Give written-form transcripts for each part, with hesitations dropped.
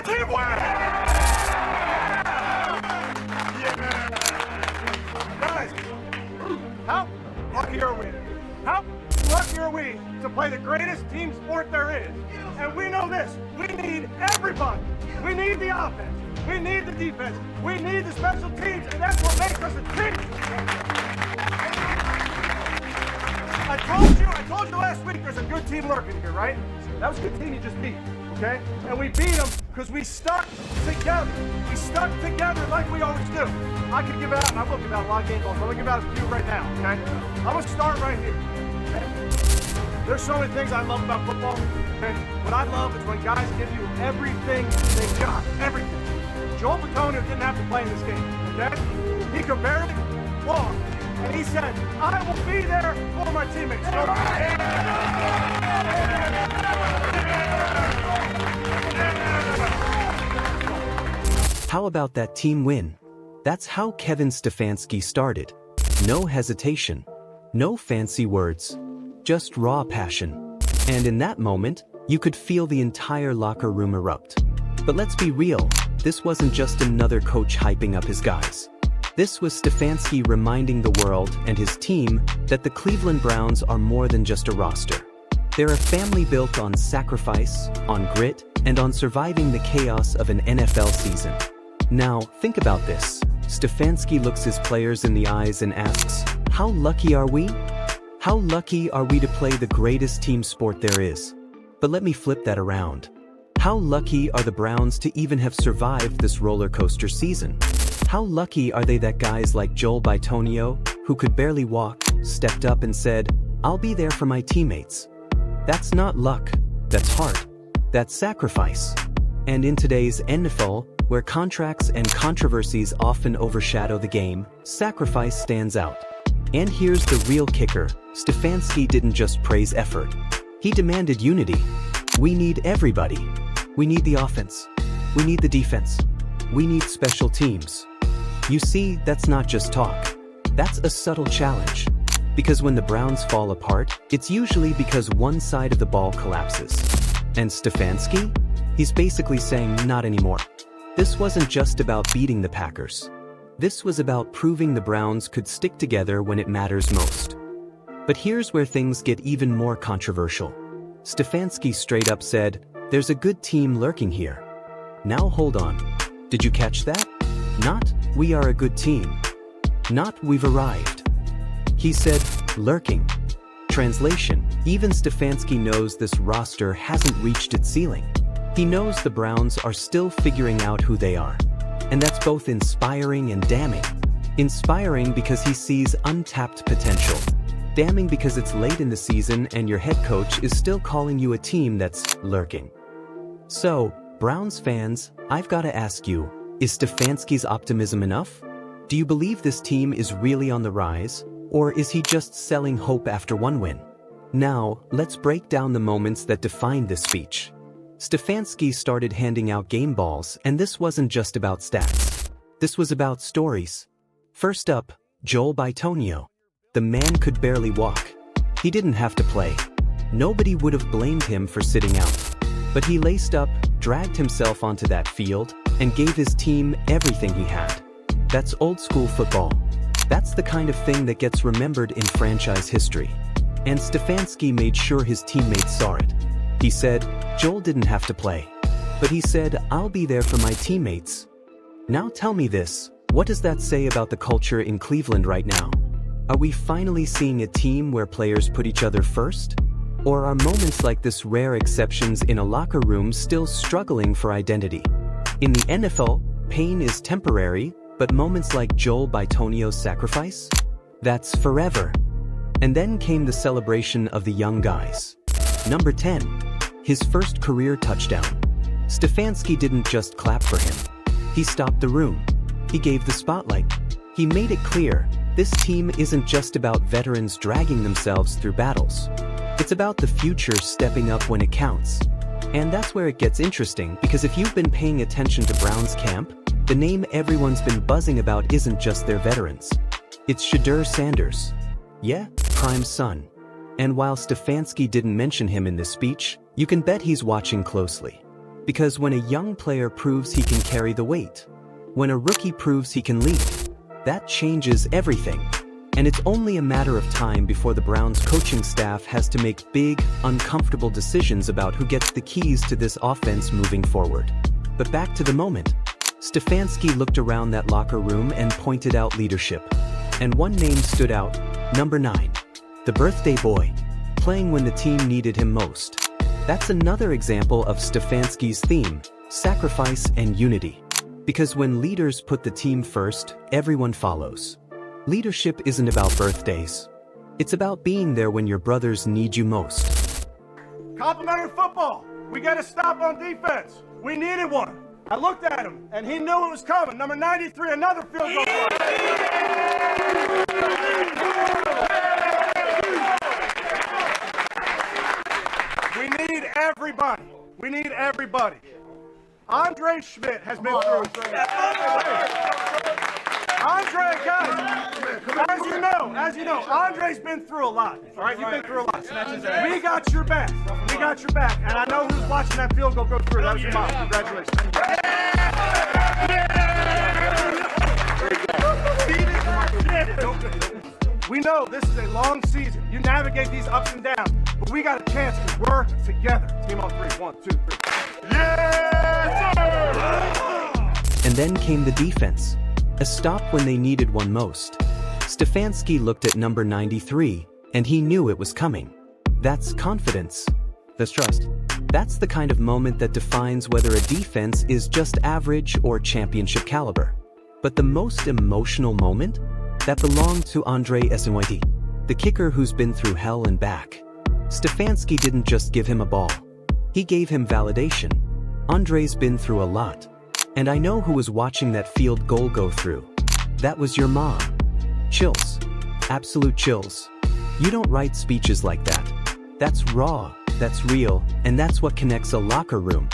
Team win! Guys, how lucky are we? How lucky are we to play the greatest team sport there is? And we know this, we need everybody. We need the offense, we need the defense, we need the special teams, and that's what makes us a team. I told you last week there's a good team lurking here, right? That was a good team you just beat, okay? And we beat them because we stuck together. We stuck together like we always do. I could give out, and I'm looking at a lot of game balls, I'm gonna give out a few right now, okay? I'm gonna start right here, okay? There's so many things I love about football, okay? What I love is when guys give you everything they got, everything. Joel Bitonio didn't have to play in this game, okay? He could barely walk. And he said, I will be there for my teammates. How about that team win? That's how Kevin Stefanski started. No hesitation, no fancy words, just raw passion. And in that moment, you could feel the entire locker room erupt. But let's be real, this wasn't just another coach hyping up his guys. This was Stefanski reminding the world and his team that the Cleveland Browns are more than just a roster. They're a family built on sacrifice, on grit, and on surviving the chaos of an NFL season. Now, think about this. Stefanski looks his players in the eyes and asks, how lucky are we? How lucky are we to play the greatest team sport there is? But let me flip that around. How lucky are the Browns to even have survived this roller coaster season? How lucky are they that guys like Joel Bitonio, who could barely walk, stepped up and said, I'll be there for my teammates. That's not luck, that's heart, that's sacrifice. And in today's NFL, where contracts and controversies often overshadow the game, sacrifice stands out. And here's the real kicker, Stefanski didn't just praise effort. He demanded unity. We need everybody. We need the offense. We need the defense. We need special teams. You see, that's not just talk. That's a subtle challenge. Because when the Browns fall apart, it's usually because one side of the ball collapses. And Stefanski? He's basically saying not anymore. This wasn't just about beating the Packers. This was about proving the Browns could stick together when it matters most. But here's where things get even more controversial. Stefanski straight up said, there's a good team lurking here. Now hold on. Did you catch that? Not, we are a good team. Not, we've arrived. He said, lurking. Translation, even Stefanski knows this roster hasn't reached its ceiling. He knows the Browns are still figuring out who they are. And that's both inspiring and damning. Inspiring because he sees untapped potential. Damning because it's late in the season and your head coach is still calling you a team that's lurking. So, Browns fans, I've got to ask you, is Stefanski's optimism enough? Do you believe this team is really on the rise, or is he just selling hope after one win? Now, let's break down the moments that defined this speech. Stefanski started handing out game balls, and this wasn't just about stats. This was about stories. First up, Joel Bitonio. The man could barely walk. He didn't have to play. Nobody would have blamed him for sitting out. But he laced up, dragged himself onto that field, and gave his team everything he had. That's old school football. That's the kind of thing that gets remembered in franchise history. And Stefanski made sure his teammates saw it. He said, Joel didn't have to play. But he said, I'll be there for my teammates. Now tell me this, what does that say about the culture in Cleveland right now? Are we finally seeing a team where players put each other first? Or are moments like this rare exceptions in a locker room still struggling for identity? In the NFL, pain is temporary, but moments like Joel Bitonio's sacrifice? That's forever. And then came the celebration of the young guys. Number 10. His first career touchdown. Stefanski didn't just clap for him. He stopped the room. He gave the spotlight. He made it clear, this team isn't just about veterans dragging themselves through battles. It's about the future stepping up when it counts. And that's where it gets interesting, because if you've been paying attention to Browns camp, the name everyone's been buzzing about isn't just their veterans. It's Shedeur Sanders. Yeah, Prime's son. And while Stefanski didn't mention him in this speech, you can bet he's watching closely. Because when a young player proves he can carry the weight, when a rookie proves he can lead, that changes everything. And it's only a matter of time before the Browns coaching staff has to make big, uncomfortable decisions about who gets the keys to this offense moving forward. But back to the moment. Stefanski looked around that locker room and pointed out leadership. And one name stood out, number 9. The birthday boy, playing when the team needed him most. That's another example of Stefanski's theme, sacrifice and unity. Because when leaders put the team first, everyone follows. Leadership isn't about birthdays. It's about being there when your brothers need you most. Complimentary football. We got to stop on defense. We needed one. I looked at him, and he knew it was coming. Number 93, another field goal. We need everybody. We need everybody. Andre Schmidt has been through it. Andre, guys, as you know, Andre's been through a lot. All right, you've been through a lot. We got your back. We got your back. And I know who's watching that field goal go through. That was your mom. Congratulations. We know this is a long season. You navigate these ups and downs, but we got a chance because we're together. Team on 3. 1, 2, 3. Yes, sir! And then came the defense. A stop when they needed one most. Stefanski looked at number 93, and he knew it was coming. That's confidence. That's trust. That's the kind of moment that defines whether a defense is just average or championship caliber. But the most emotional moment? That belonged to Andre Smyt, the kicker who's been through hell and back. Stefanski didn't just give him a ball. He gave him validation. Andre's been through a lot. And I know who was watching that field goal go through. That was your mom. Chills. Absolute chills. You don't write speeches like that. That's raw, that's real, and that's what connects a locker room.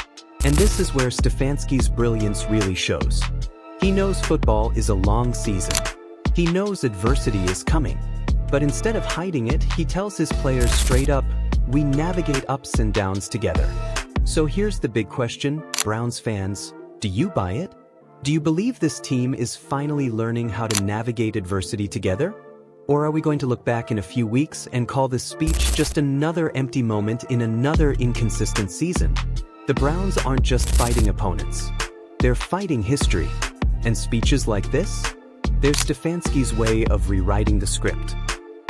And this is where Stefanski's brilliance really shows. He knows football is a long season. He knows adversity is coming. But instead of hiding it, he tells his players straight up, we navigate ups and downs together. So here's the big question, Browns fans. Do you buy it? Do you believe this team is finally learning how to navigate adversity together? Or are we going to look back in a few weeks and call this speech just another empty moment in another inconsistent season? The Browns aren't just fighting opponents. They're fighting history. And speeches like this? They're Stefanski's way of rewriting the script.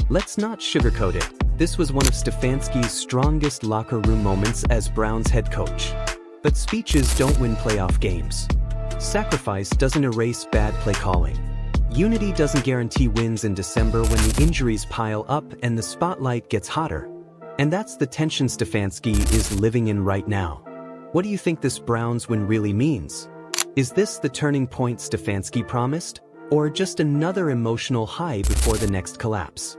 Let's not sugarcoat it. This was one of Stefanski's strongest locker room moments as Browns head coach. But speeches don't win playoff games. Sacrifice doesn't erase bad play calling. Unity doesn't guarantee wins in December when the injuries pile up and the spotlight gets hotter. And that's the tension Stefanski is living in right now. What do you think this Browns win really means? Is this the turning point Stefanski promised? Or just another emotional high before the next collapse?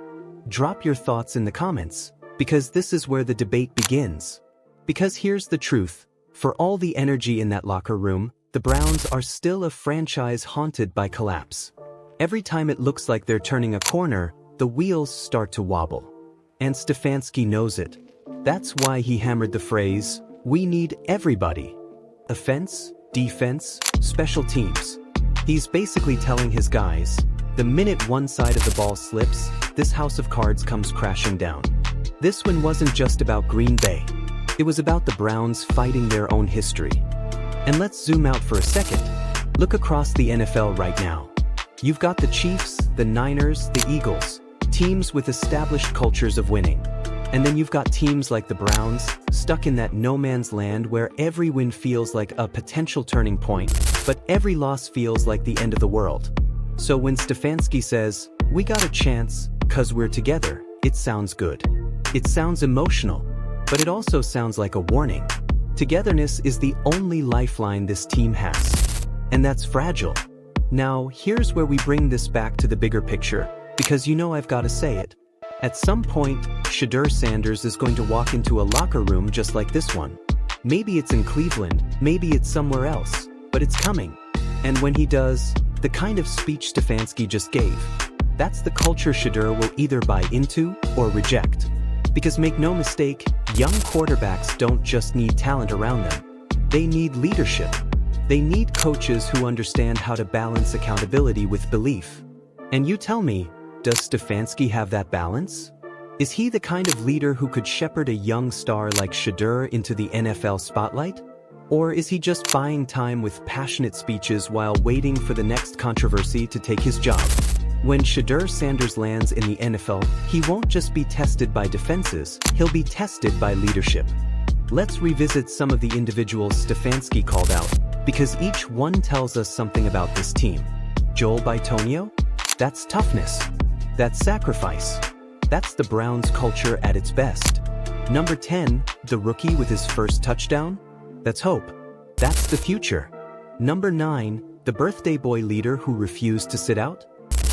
Drop your thoughts in the comments, because this is where the debate begins. Because here's the truth. For all the energy in that locker room, the Browns are still a franchise haunted by collapse. Every time it looks like they're turning a corner, the wheels start to wobble. And Stefanski knows it. That's why he hammered the phrase, we need everybody. Offense, defense, special teams. He's basically telling his guys, the minute one side of the ball slips, this house of cards comes crashing down. This one wasn't just about Green Bay. It was about the Browns fighting their own history. And let's zoom out for a second. Look across the NFL right now. You've got the Chiefs, the Niners, the Eagles, teams with established cultures of winning. And then you've got teams like the Browns, stuck in that no man's land where every win feels like a potential turning point, but every loss feels like the end of the world. So when Stefanski says, we got a chance, 'cause we're together, it sounds good. It sounds emotional, but it also sounds like a warning. Togetherness is the only lifeline this team has. And that's fragile. Now, here's where we bring this back to the bigger picture, because you know I've got to say it. At some point, Shedeur Sanders is going to walk into a locker room just like this one. Maybe it's in Cleveland, maybe it's somewhere else, but it's coming. And when he does, the kind of speech Stefanski just gave, that's the culture Shedeur will either buy into or reject. Because make no mistake, young quarterbacks don't just need talent around them. They need leadership. They need coaches who understand how to balance accountability with belief. And you tell me, does Stefanski have that balance? Is he the kind of leader who could shepherd a young star like Shedeur into the NFL spotlight? Or is he just buying time with passionate speeches while waiting for the next controversy to take his job? When Shedeur Sanders lands in the NFL, he won't just be tested by defenses, he'll be tested by leadership. Let's revisit some of the individuals Stefanski called out, because each one tells us something about this team. Joel Bitonio? That's toughness. That's sacrifice. That's the Browns' culture at its best. Number 10, the rookie with his first touchdown? That's hope. That's the future. Number 9, the birthday boy leader who refused to sit out?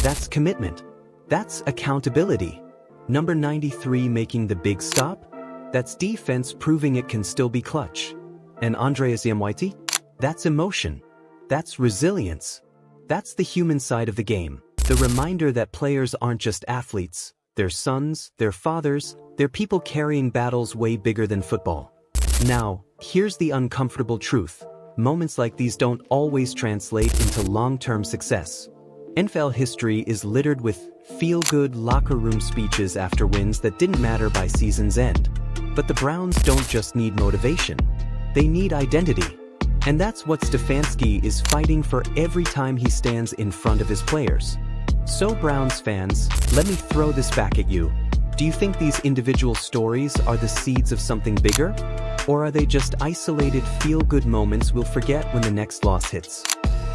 That's commitment. That's accountability. Number 93, making the big stop? That's defense proving it can still be clutch. And Andreas Yamwaiti? That's emotion. That's resilience. That's the human side of the game. The reminder that players aren't just athletes. They're sons, they're fathers, they're people carrying battles way bigger than football. Now, here's the uncomfortable truth. Moments like these don't always translate into long-term success. NFL history is littered with feel-good locker room speeches after wins that didn't matter by season's end. But the Browns don't just need motivation. They need identity. And that's what Stefanski is fighting for every time he stands in front of his players. So Browns fans, let me throw this back at you. Do you think these individual stories are the seeds of something bigger? Or are they just isolated feel-good moments we'll forget when the next loss hits?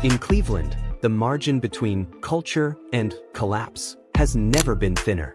In Cleveland, the margin between culture and collapse has never been thinner.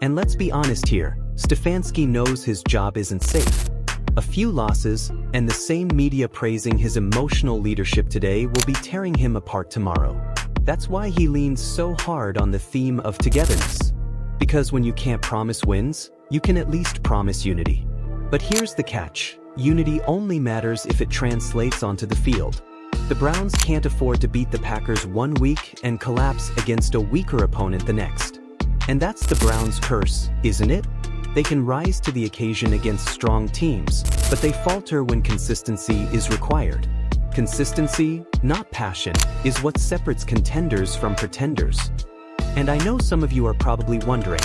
And let's be honest here, Stefanski knows his job isn't safe. A few losses, and the same media praising his emotional leadership today will be tearing him apart tomorrow. That's why he leans so hard on the theme of togetherness. Because when you can't promise wins, you can at least promise unity. But here's the catch. Unity only matters if it translates onto the field. The Browns can't afford to beat the Packers one week and collapse against a weaker opponent the next. And that's the Browns' curse, isn't it? They can rise to the occasion against strong teams, but they falter when consistency is required. Consistency, not passion, is what separates contenders from pretenders. And I know some of you are probably wondering,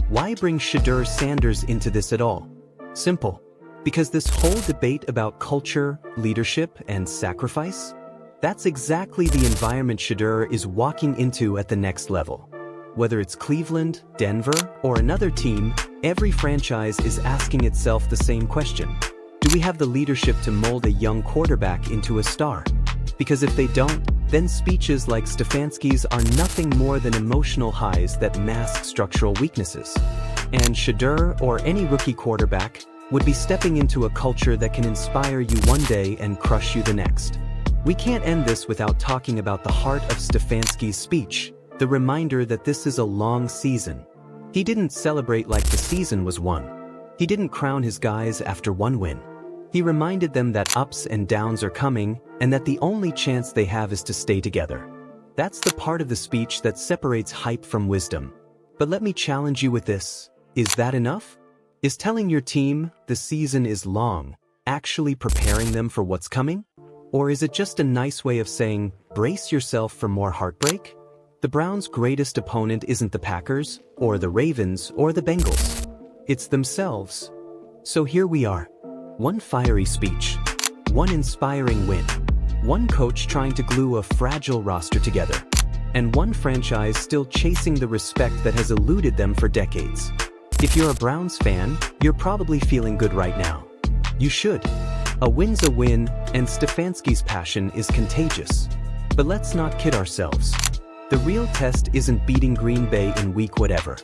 why bring Shedeur Sanders into this at all? Simple. Because this whole debate about culture, leadership, and sacrifice? That's exactly the environment Shedeur is walking into at the next level. Whether it's Cleveland, Denver, or another team, every franchise is asking itself the same question. Do we have the leadership to mold a young quarterback into a star? Because if they don't, then speeches like Stefanski's are nothing more than emotional highs that mask structural weaknesses. And Shedeur, or any rookie quarterback, would be stepping into a culture that can inspire you one day and crush you the next. We can't end this without talking about the heart of Stefanski's speech, the reminder that this is a long season. He didn't celebrate like the season was won. He didn't crown his guys after one win. He reminded them that ups and downs are coming, and that the only chance they have is to stay together. That's the part of the speech that separates hype from wisdom. But let me challenge you with this. Is that enough? Is telling your team the season is long actually preparing them for what's coming? Or is it just a nice way of saying, brace yourself for more heartbreak? The Browns' greatest opponent isn't the Packers, or the Ravens, or the Bengals. It's themselves. So here we are. One fiery speech. One inspiring win. One coach trying to glue a fragile roster together. And one franchise still chasing the respect that has eluded them for decades. If you're a Browns fan, you're probably feeling good right now. You should. A win's a win, and Stefanski's passion is contagious. But let's not kid ourselves. The real test isn't beating Green Bay in week whatever.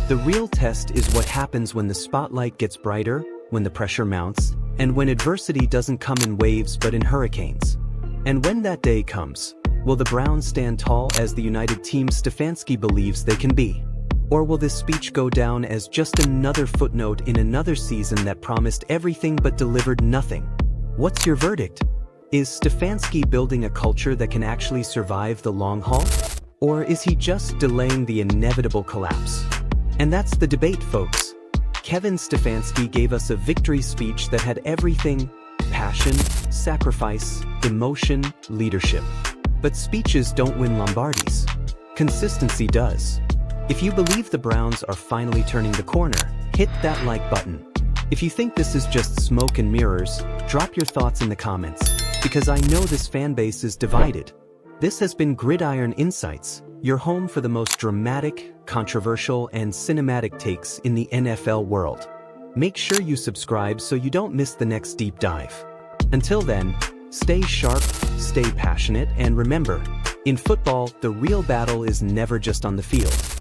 The real test is what happens when the spotlight gets brighter, when the pressure mounts, and when adversity doesn't come in waves but in hurricanes. And when that day comes, will the Browns stand tall as the united team Stefanski believes they can be? Or will this speech go down as just another footnote in another season that promised everything but delivered nothing? What's your verdict? Is Stefanski building a culture that can actually survive the long haul? Or is he just delaying the inevitable collapse? And that's the debate, folks. Kevin Stefanski gave us a victory speech that had everything passion, sacrifice, emotion, leadership. But speeches don't win Lombardis. Consistency does. If you believe the Browns are finally turning the corner, hit that like button. If you think this is just smoke and mirrors, drop your thoughts in the comments, because I know this fan base is divided. This has been Gridiron Insights, your home for the most dramatic, controversial, and cinematic takes in the NFL world. Make sure you subscribe so you don't miss the next deep dive. Until then, stay sharp, stay passionate, and remember, in football, the real battle is never just on the field.